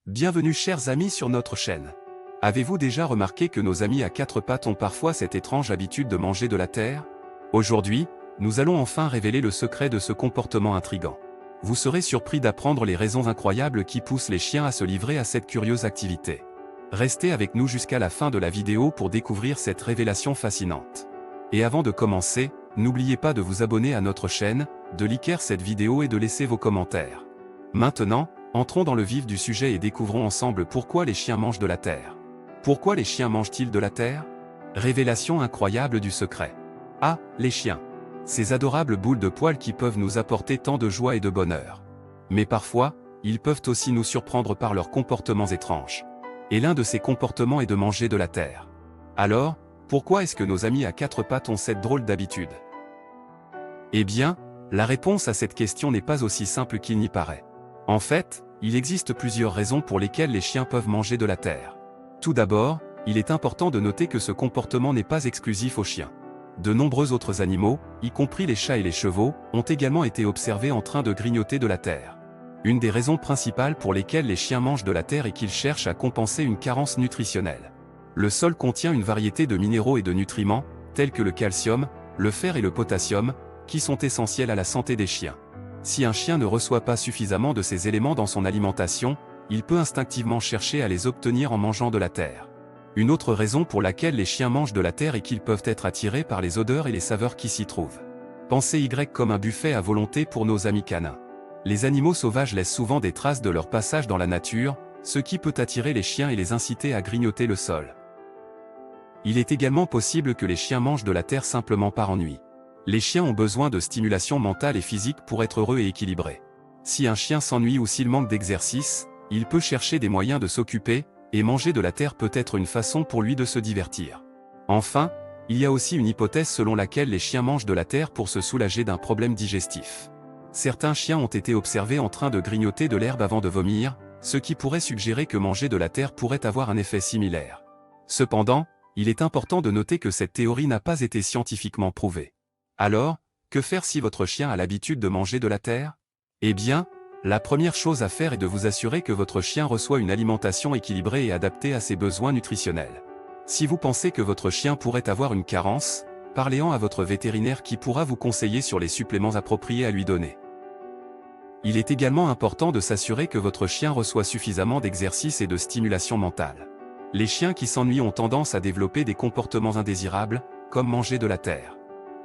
Bienvenue chers amis sur notre chaîne. Avez-vous déjà remarqué que nos amis à quatre pattes ont parfois cette étrange habitude de manger de la terre? Aujourd'hui, nous allons enfin révéler le secret de ce comportement intrigant. Vous serez surpris d'apprendre les raisons incroyables qui poussent les chiens à se livrer à cette curieuse activité. Restez avec nous jusqu'à la fin de la vidéo pour découvrir cette révélation fascinante. Et avant de commencer, n'oubliez pas de vous abonner à notre chaîne, de liker cette vidéo et de laisser vos commentaires. Maintenant, entrons dans le vif du sujet et découvrons ensemble pourquoi les chiens mangent de la terre. Pourquoi les chiens mangent-ils de la terre? Révélation incroyable du secret. Ah, les chiens. Ces adorables boules de poils qui peuvent nous apporter tant de joie et de bonheur. Mais parfois, ils peuvent aussi nous surprendre par leurs comportements étranges. Et l'un de ces comportements est de manger de la terre. Alors, pourquoi est-ce que nos amis à quatre pattes ont cette drôle d'habitude? Eh bien, la réponse à cette question n'est pas aussi simple qu'il n'y paraît. En fait, il existe plusieurs raisons pour lesquelles les chiens peuvent manger de la terre. Tout d'abord, il est important de noter que ce comportement n'est pas exclusif aux chiens. De nombreux autres animaux, y compris les chats et les chevaux, ont également été observés en train de grignoter de la terre. Une des raisons principales pour lesquelles les chiens mangent de la terre est qu'ils cherchent à compenser une carence nutritionnelle. Le sol contient une variété de minéraux et de nutriments, tels que le calcium, le fer et le potassium, qui sont essentiels à la santé des chiens. Si un chien ne reçoit pas suffisamment de ces éléments dans son alimentation, il peut instinctivement chercher à les obtenir en mangeant de la terre. Une autre raison pour laquelle les chiens mangent de la terre est qu'ils peuvent être attirés par les odeurs et les saveurs qui s'y trouvent. Pensez Y comme un buffet à volonté pour nos amis canins. Les animaux sauvages laissent souvent des traces de leur passage dans la nature, ce qui peut attirer les chiens et les inciter à grignoter le sol. Il est également possible que les chiens mangent de la terre simplement par ennui. Les chiens ont besoin de stimulation mentale et physique pour être heureux et équilibrés. Si un chien s'ennuie ou s'il manque d'exercice, il peut chercher des moyens de s'occuper, et manger de la terre peut être une façon pour lui de se divertir. Enfin, il y a aussi une hypothèse selon laquelle les chiens mangent de la terre pour se soulager d'un problème digestif. Certains chiens ont été observés en train de grignoter de l'herbe avant de vomir, ce qui pourrait suggérer que manger de la terre pourrait avoir un effet similaire. Cependant, il est important de noter que cette théorie n'a pas été scientifiquement prouvée. Alors, que faire si votre chien a l'habitude de manger de la terre? Eh bien, la première chose à faire est de vous assurer que votre chien reçoit une alimentation équilibrée et adaptée à ses besoins nutritionnels. Si vous pensez que votre chien pourrait avoir une carence, parlez-en à votre vétérinaire qui pourra vous conseiller sur les suppléments appropriés à lui donner. Il est également important de s'assurer que votre chien reçoit suffisamment d'exercice et de stimulation mentale. Les chiens qui s'ennuient ont tendance à développer des comportements indésirables, comme manger de la terre.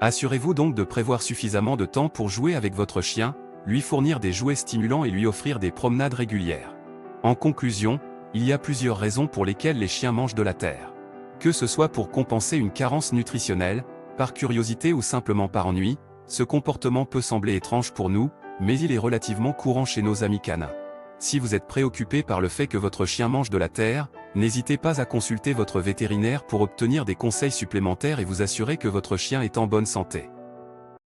Assurez-vous donc de prévoir suffisamment de temps pour jouer avec votre chien, lui fournir des jouets stimulants et lui offrir des promenades régulières. En conclusion, il y a plusieurs raisons pour lesquelles les chiens mangent de la terre. Que ce soit pour compenser une carence nutritionnelle, par curiosité ou simplement par ennui, ce comportement peut sembler étrange pour nous, mais il est relativement courant chez nos amis canins. Si vous êtes préoccupé par le fait que votre chien mange de la terre, n'hésitez pas à consulter votre vétérinaire pour obtenir des conseils supplémentaires et vous assurer que votre chien est en bonne santé.